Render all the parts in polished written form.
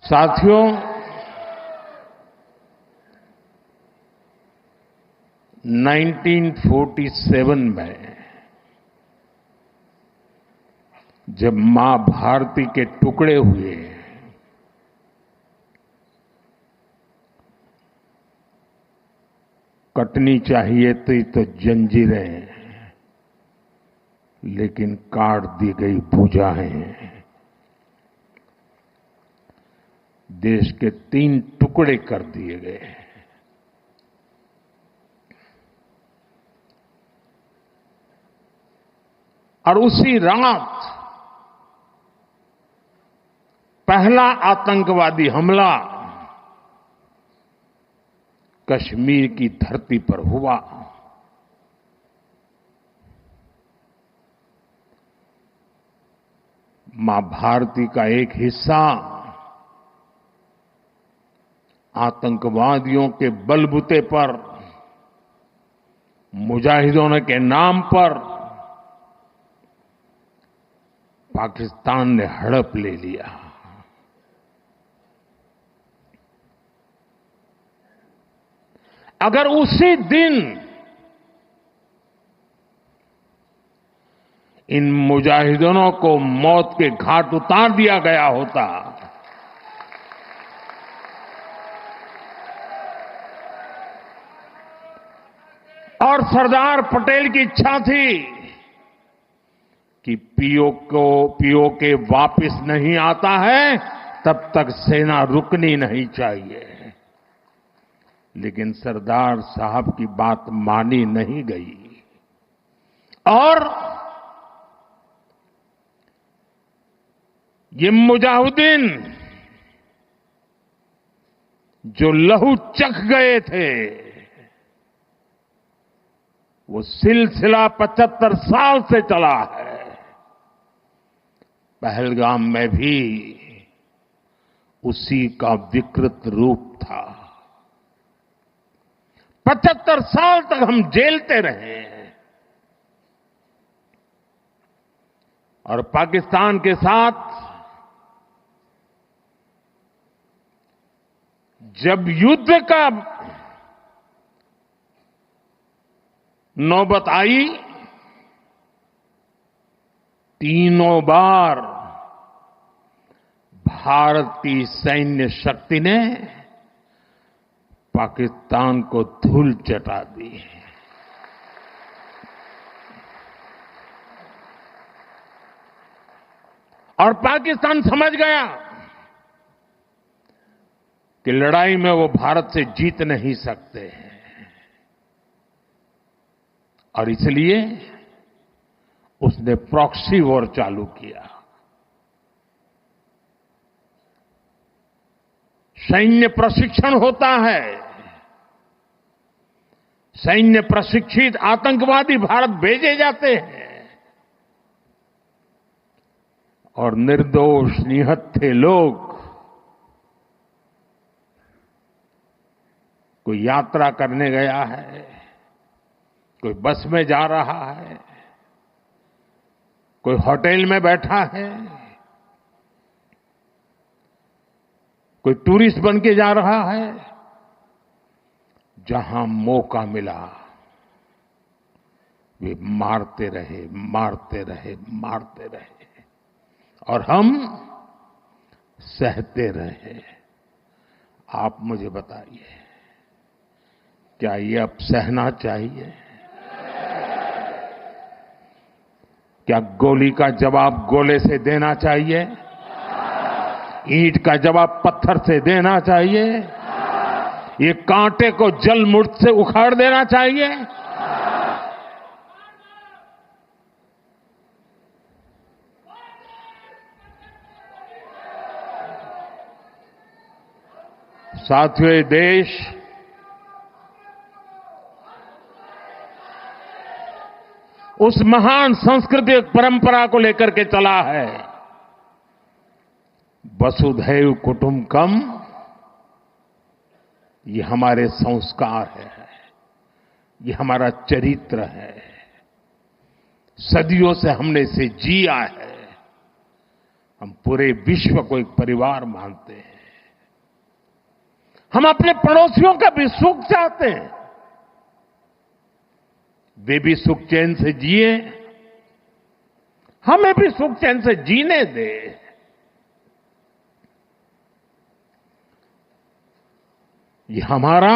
साथियों, 1947 में जब मां भारती के टुकड़े हुए, कटनी चाहिए थी तो जंजीरें, लेकिन काट दी गई भुजाएं। देश के 3 टुकड़े कर दिए गए। और उसी रात पहला आतंकवादी हमला कश्मीर की धरती पर हुआ। मां भारती का एक हिस्सा आतंकवादियों के बलबूते पर, मुजाहिदों के नाम पर पाकिस्तान ने हड़प ले लिया। अगर उसी दिन इन मुजाहिदों को मौत के घाट उतार दिया गया होता, और सरदार पटेल की इच्छा थी कि पीओके वापस नहीं आता है तब तक सेना रुकनी नहीं चाहिए, लेकिन सरदार साहब की बात मानी नहीं गई और ये मुजाहिदीन जो लहू चख गए थे, वो सिलसिला 75 साल से चला है। पहलगाम में भी उसी का विकृत रूप था। 75 साल तक हम झेलते रहे और पाकिस्तान के साथ जब युद्ध का नौबत आई, तीनों बार भारत की सैन्य शक्ति ने पाकिस्तान को धूल चटा दी। और पाकिस्तान समझ गया कि लड़ाई में वो भारत से जीत नहीं सकते हैं, और इसलिए उसने प्रॉक्सी वॉर चालू किया। सैन्य प्रशिक्षण होता है, सैन्य प्रशिक्षित आतंकवादी भारत भेजे जाते हैं और निर्दोष निहत्थे लोग, कोई यात्रा करने गया है, कोई बस में जा रहा है, कोई होटल में बैठा है, कोई टूरिस्ट बन के जा रहा है, जहां मौका मिला वे मारते रहे, मारते रहे, मारते रहे, और हम सहते रहे। आप मुझे बताइए, क्या ये अब सहना चाहिए? क्या गोली का जवाब गोले से देना चाहिए? ईंट का जवाब पत्थर से देना चाहिए? ये कांटे को जल मुर्द से उखाड़ देना चाहिए? साथियों, ये देश उस महान सांस्कृतिक परंपरा को लेकर के चला है, वसुधैव कुटुंबकम। ये हमारे संस्कार है, ये हमारा चरित्र है, सदियों से हमने इसे जिया है। हम पूरे विश्व को एक परिवार मानते हैं। हम अपने पड़ोसियों का भी सुख चाहते हैं, वे भी सुख चैन से जिए, हमें भी सुख चैन से जीने दे। ये हमारा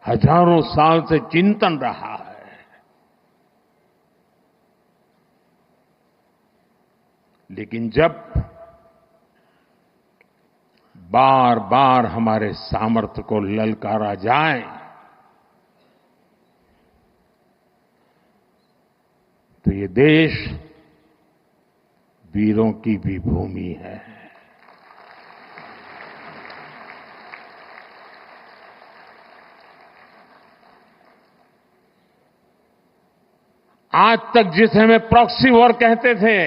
हजारों साल से चिंतन रहा है। लेकिन जब बार बार हमारे सामर्थ्य को ललकारा जाए तो ये देश वीरों की भी भूमि है। आज तक जिसे हमें प्रॉक्सी वॉर कहते थे,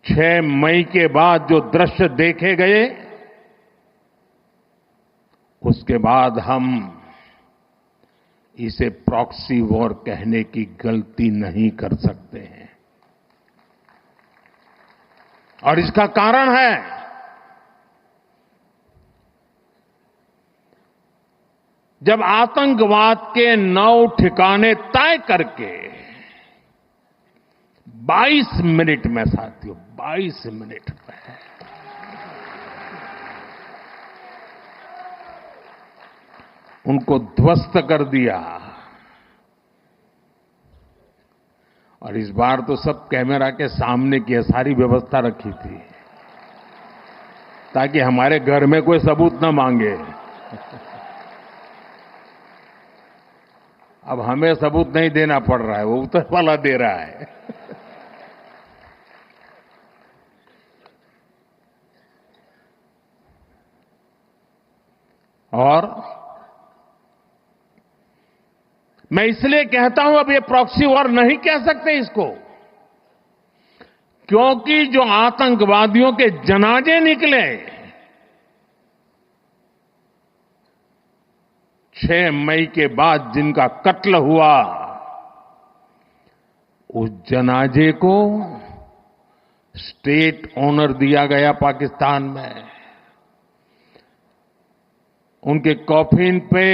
6 मई के बाद जो दृश्य देखे गए, उसके बाद हम इसे प्रॉक्सी वॉर कहने की गलती नहीं कर सकते हैं। और इसका कारण है जब आतंकवाद के 9 ठिकाने तय करके 22 मिनट में, साथियों 22 मिनट में उनको ध्वस्त कर दिया। और इस बार तो सब कैमरा के सामने की सारी व्यवस्था रखी थी ताकि हमारे घर में कोई सबूत न मांगे। अब हमें सबूत नहीं देना पड़ रहा है, वो ऊपर वाला दे रहा है। और मैं इसलिए कहता हूं अब ये प्रॉक्सी वॉर नहीं कह सकते इसको, क्योंकि जो आतंकवादियों के जनाजे निकले 6 मई के बाद जिनका कत्ल हुआ, उस जनाजे को स्टेट ऑनर दिया गया पाकिस्तान में। उनके कॉफिन पे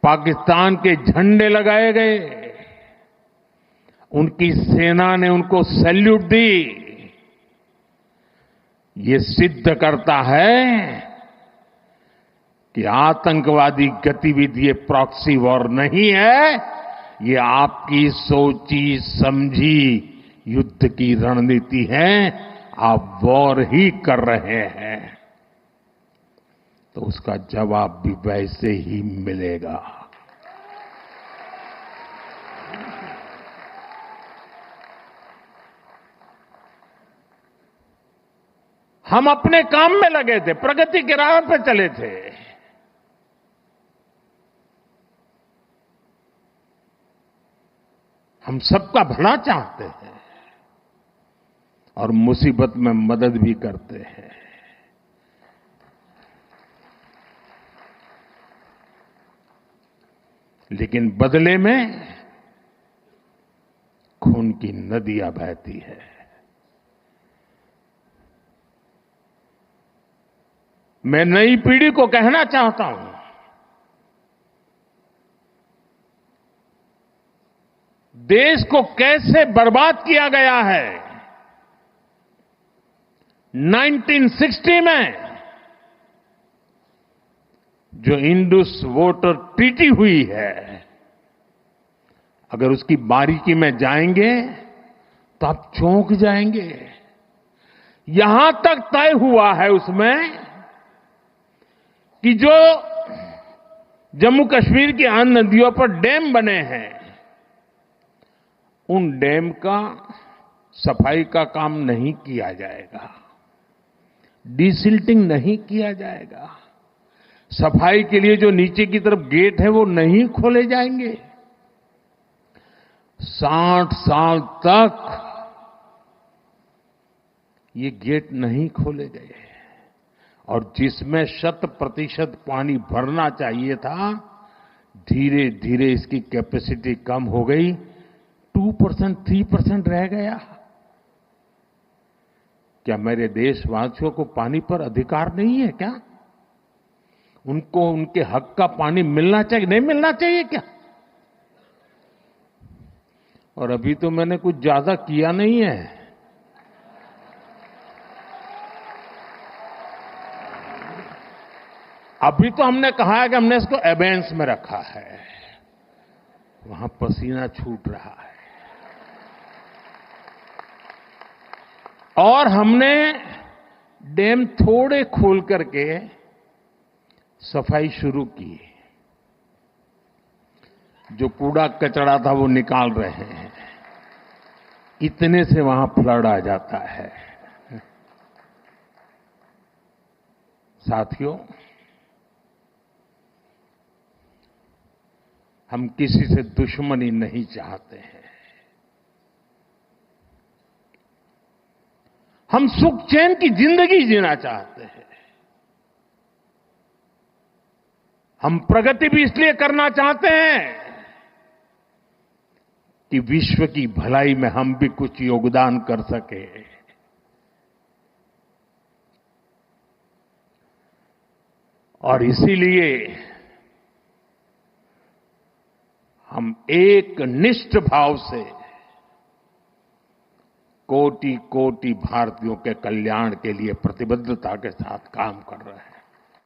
पाकिस्तान के झंडे लगाए गए, उनकी सेना ने उनको सैल्यूट दी। ये सिद्ध करता है कि आतंकवादी गतिविधि प्रॉक्सी वॉर नहीं है, ये आपकी सोची समझी युद्ध की रणनीति है। आप वॉर ही कर रहे हैं तो उसका जवाब भी वैसे ही मिलेगा। हम अपने काम में लगे थे, प्रगति के राह पे चले थे। हम सबका भला चाहते हैं और मुसीबत में मदद भी करते हैं। लेकिन बदले में खून की नदियां बहती है। मैं नई पीढ़ी को कहना चाहता हूं, देश को कैसे बर्बाद किया गया है। 1960 में जो इंडस वाटर ट्रीटी हुई है, अगर उसकी बारीकी में जाएंगे तो आप चौंक जाएंगे। यहां तक तय हुआ है उसमें कि जो जम्मू कश्मीर की अन्य नदियों पर डैम बने हैं, उन डैम का सफाई का काम नहीं किया जाएगा, डिसिल्टिंग नहीं किया जाएगा। सफाई के लिए जो नीचे की तरफ गेट है वो नहीं खोले जाएंगे। 60 साल तक ये गेट नहीं खोले गए और जिसमें 100% पानी भरना चाहिए था, धीरे धीरे इसकी कैपेसिटी कम हो गई, 2%, 3% रह गया। क्या मेरे देशवासियों को पानी पर अधिकार नहीं है क्या? उनको उनके हक का पानी मिलना चाहिए, नहीं मिलना चाहिए क्या? और अभी तो मैंने कुछ ज्यादा किया नहीं है। अभी तो हमने कहा है कि हमने इसको एबेंस में रखा है, वहां पसीना छूट रहा है। और हमने डैम थोड़े खोल करके सफाई शुरू की। जो कूड़ा कचरा था वो निकाल रहे हैं। इतने से वहां फ्लड आ जाता है। साथियों, हम किसी से दुश्मनी नहीं चाहते हैं। हम सुख चैन की जिंदगी जीना चाहते हैं। हम प्रगति भी इसलिए करना चाहते हैं कि विश्व की भलाई में हम भी कुछ योगदान कर सके। और इसीलिए हम एक निष्ठ भाव से कोटि कोटि भारतीयों के कल्याण के लिए प्रतिबद्धता के साथ काम कर रहे हैं।